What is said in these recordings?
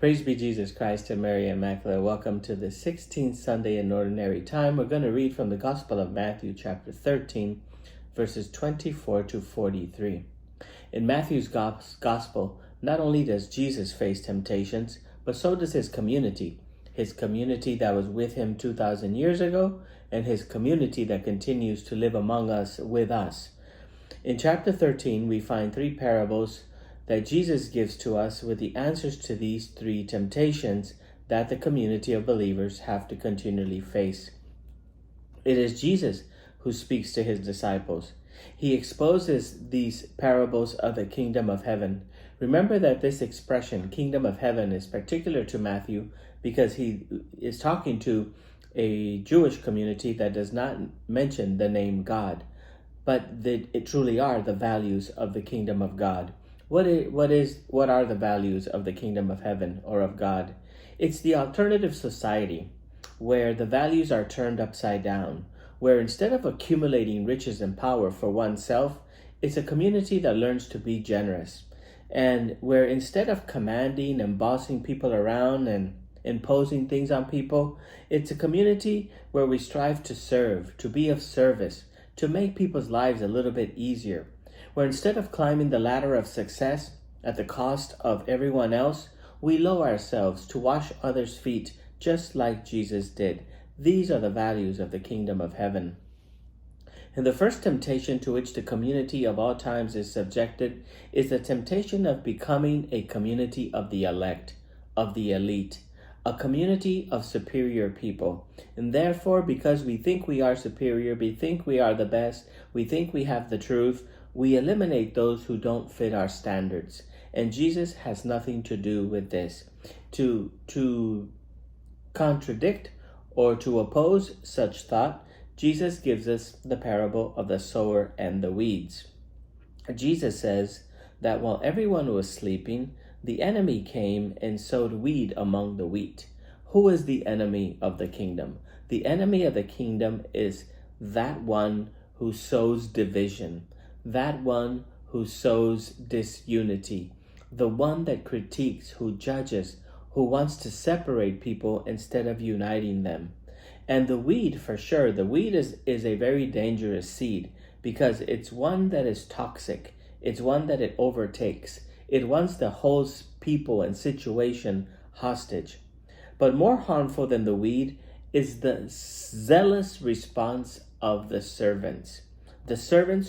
Praise be Jesus Christ and Mary Immaculate. Welcome to the 16th Sunday in Ordinary Time. We're going to read from the Gospel of Matthew, chapter 13, verses 24 to 43. In Matthew's Gospel, not only does Jesus face temptations, but so does his community that was with him 2,000 years ago, and his community that continues to live among us with us. In chapter 13, we find three parables that Jesus gives to us with the answers to these three temptations that the community of believers have to continually face. It is Jesus who speaks to his disciples. He exposes these parables of the kingdom of heaven. Remember that this expression, kingdom of heaven, is particular to Matthew because he is talking to a Jewish community that does not mention the name God, but it truly are the values of the kingdom of God. What are the values of the kingdom of heaven or of God? It's the alternative society where the values are turned upside down, where instead of accumulating riches and power for oneself, it's a community that learns to be generous, and where instead of commanding and bossing people around and imposing things on people, it's a community where we strive to serve, to be of service, to make people's lives a little bit easier, where instead of climbing the ladder of success at the cost of everyone else, we lower ourselves to wash others' feet just like Jesus did. These are the values of the kingdom of heaven. And the first temptation to which the community of all times is subjected is the temptation of becoming a community of the elect, of the elite, a community of superior people. And therefore, because we think we are superior, we think we are the best, we think we have the truth, we eliminate those who don't fit our standards. And Jesus has nothing to do with this. To contradict or to oppose such thought, Jesus gives us the parable of the sower and the weeds. Jesus says that while everyone was sleeping, the enemy came and sowed weed among the wheat. Who is the enemy of the kingdom? The enemy of the kingdom is that one who sows division, that one who sows disunity, the one that critiques, who judges, who wants to separate people instead of uniting them. And the weed, for sure, the weed is a very dangerous seed because it's one that is toxic. It's one that it overtakes. It wants to hold people and situation hostage. But more harmful than the weed is the zealous response of the servants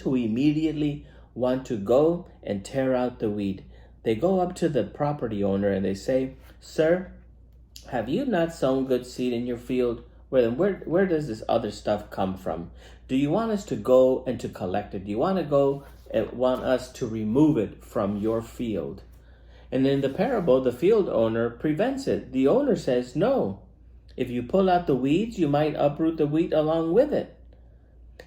who immediately want to go and tear out the weed. They go up to the property owner and they say, "Sir, have you not sown good seed in your field? Where does this other stuff come from? Do you want us to go and to collect it? Do you want to go and want us to remove it from your field?" And in the parable, the field owner prevents it. The owner says, "No. If you pull out the weeds, you might uproot the wheat along with it."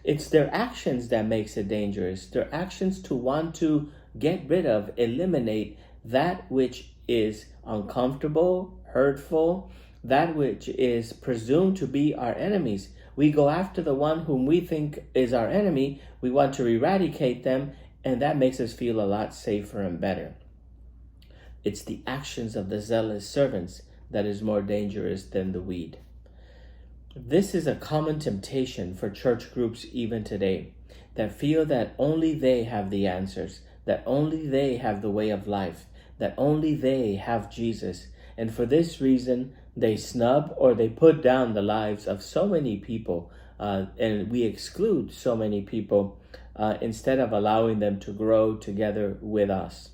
It's their actions that makes it dangerous. Their actions to want to get rid of, eliminate that which is uncomfortable, hurtful, that which is presumed to be our enemies. We go after the one whom we think is our enemy. We want to eradicate them, and that makes us feel a lot safer and better. It's the actions of the zealous servants that is more dangerous than the weed. This is a common temptation for church groups even today that feel that only they have the answers, that only they have the way of life, that only they have Jesus. And for this reason, they snub or they put down the lives of so many people, and we exclude so many people instead of allowing them to grow together with us.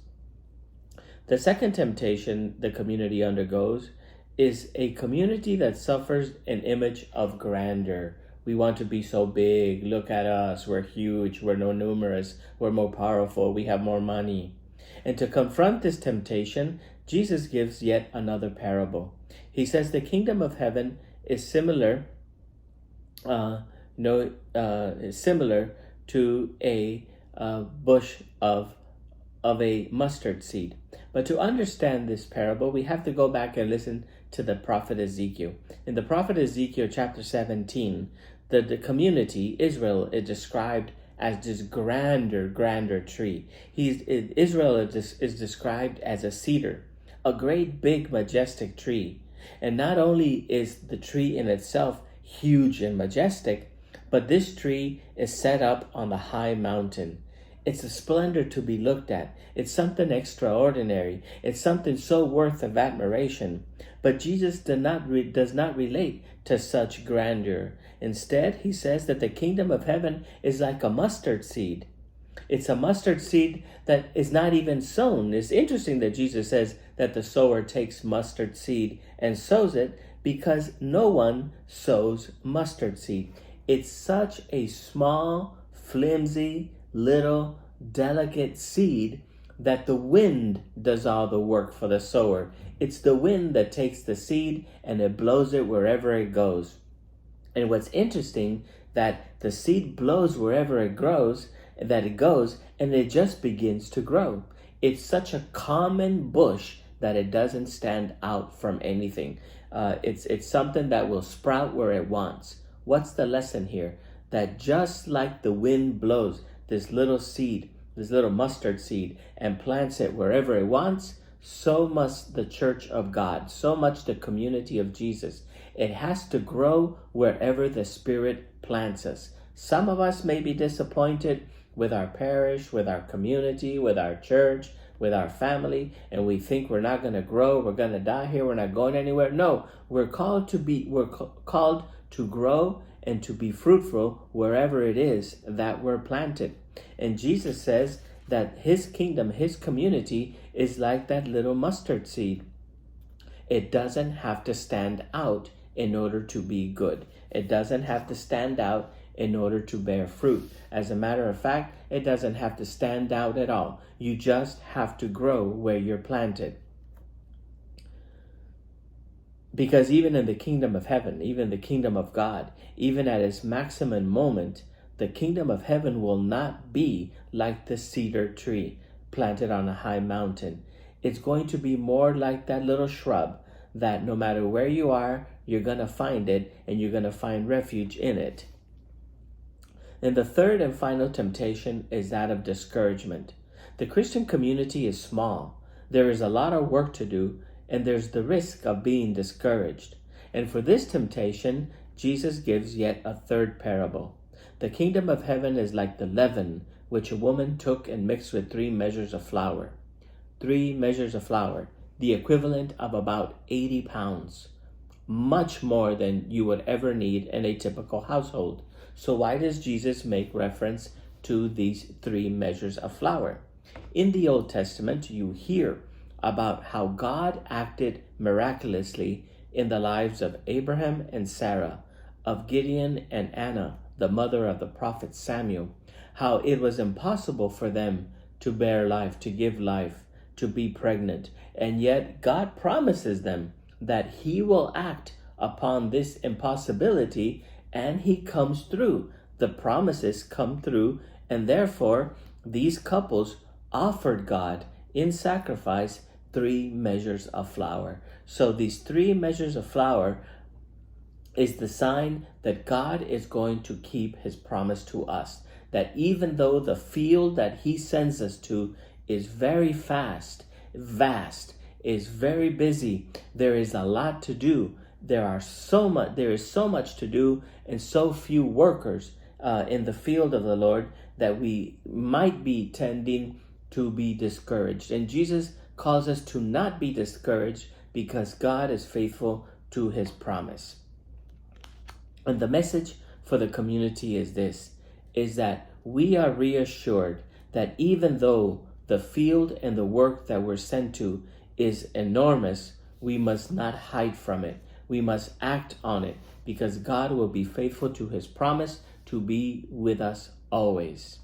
The second temptation the community undergoes is a community that suffers an image of grandeur. We want to be so big. Look at us. We're huge. We're more numerous. We're more powerful. We have more money. And to confront this temptation, Jesus gives yet another parable. He says the kingdom of heaven is similar to a bush of a mustard seed. But to understand this parable, we have to go back and listen to the prophet Ezekiel. In the prophet Ezekiel chapter 17, the community, Israel, is described as this grander tree. Israel is described as a cedar, a great big majestic tree. And not only is the tree in itself huge and majestic, but this tree is set up on the high mountain. It's a splendor to be looked at. It's something extraordinary. It's something so worth of admiration. But Jesus does not relate to such grandeur. Instead, he says that the kingdom of heaven is like a mustard seed. It's a mustard seed that is not even sown. It's interesting that Jesus says that the sower takes mustard seed and sows it, because no one sows mustard seed. It's such a small, flimsy, little, delicate seed that the wind does all the work for the sower. It's the wind that takes the seed and it blows it wherever it goes. And what's interesting, that the seed blows wherever it goes, and it just begins to grow. It's such a common bush that it doesn't stand out from anything. It's something that will sprout where it wants. What's the lesson here? That just like the wind blows this little seed, this little mustard seed, and plants it wherever it wants, so must the church of God, so much the community of Jesus. It has to grow wherever the Spirit plants us. Some of us may be disappointed with our parish, with our community, with our church, with our family, and we think we're not going to grow, we're going to die here, we're not going anywhere. No, we're called to grow and to be fruitful wherever it is that we're planted. And Jesus says that his kingdom, his community, is like that little mustard seed. It doesn't have to stand out in order to be good. It doesn't have to stand out in order to bear fruit. As a matter of fact, it doesn't have to stand out at all. You just have to grow where you're planted. Because even in the kingdom of heaven, even the kingdom of God, even at its maximum moment, the kingdom of heaven will not be like the cedar tree planted on a high mountain. It's going to be more like that little shrub that no matter where you are, you're going to find it and you're going to find refuge in it. And the third and final temptation is that of discouragement. The Christian community is small. There is a lot of work to do, and there's the risk of being discouraged. And for this temptation, Jesus gives yet a third parable. The kingdom of heaven is like the leaven which a woman took and mixed with 3 measures of flour. 3 measures of flour, the equivalent of about 80 pounds. Much more than you would ever need in a typical household. So why does Jesus make reference to these 3 measures of flour? In the Old Testament, you hear about how God acted miraculously in the lives of Abraham and Sarah, of Gideon and Anna, the mother of the prophet Samuel, how it was impossible for them to bear life, to give life, to be pregnant. And yet God promises them that he will act upon this impossibility, and he comes through. The promises come through, and therefore these couples offered God in sacrifice 3 measures of flour. So these 3 measures of flour is the sign that God is going to keep his promise to us. That even though the field that he sends us to is very vast, is very busy, there is a lot to do. There is so much to do, and so few workers in the field of the Lord, that we might be tending to be discouraged. And Jesus calls us to not be discouraged, because God is faithful to his promise. And the message for the community is this, is that we are reassured that even though the field and the work that we're sent to is enormous, we must not hide from it. We must act on it, because God will be faithful to his promise to be with us always.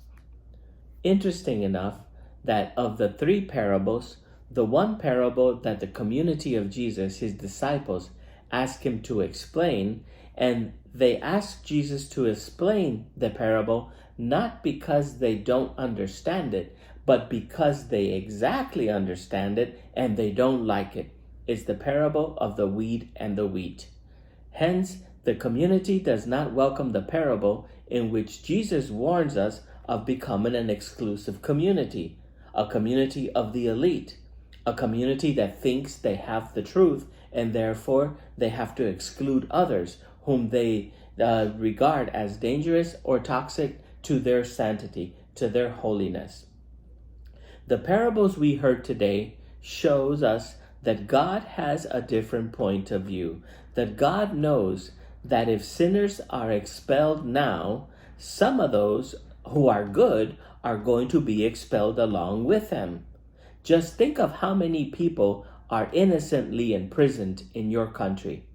Interesting enough that of the 3 parables, the one parable that the community of Jesus, his disciples, ask him to explain, and they ask Jesus to explain the parable not because they don't understand it, but because they exactly understand it and they don't like it. It's the parable of the weed and the wheat. Hence, the community does not welcome the parable in which Jesus warns us of becoming an exclusive community, a community of the elite, a community that thinks they have the truth, and therefore they have to exclude others whom they regard as dangerous or toxic to their sanctity, to their holiness. The parables we heard today shows us that God has a different point of view, that God knows that if sinners are expelled now, some of those who are good are going to be expelled along with them. Just think of how many people are innocently imprisoned in your country.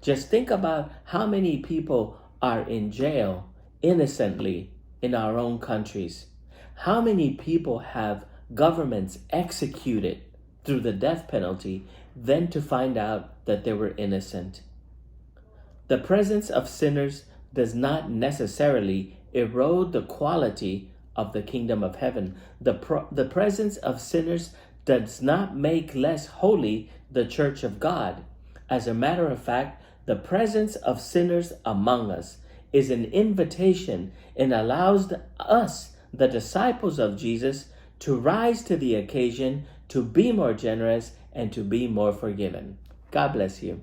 Just think about how many people are in jail innocently in our own countries. How many people have governments executed through the death penalty, then to find out that they were innocent. The presence of sinners does not necessarily erode the quality of the kingdom of heaven. The presence of sinners does not make less holy the church of God. As a matter of fact, the presence of sinners among us is an invitation and allows us, the disciples of Jesus, to rise to the occasion, to be more generous, and to be more forgiven. God bless you.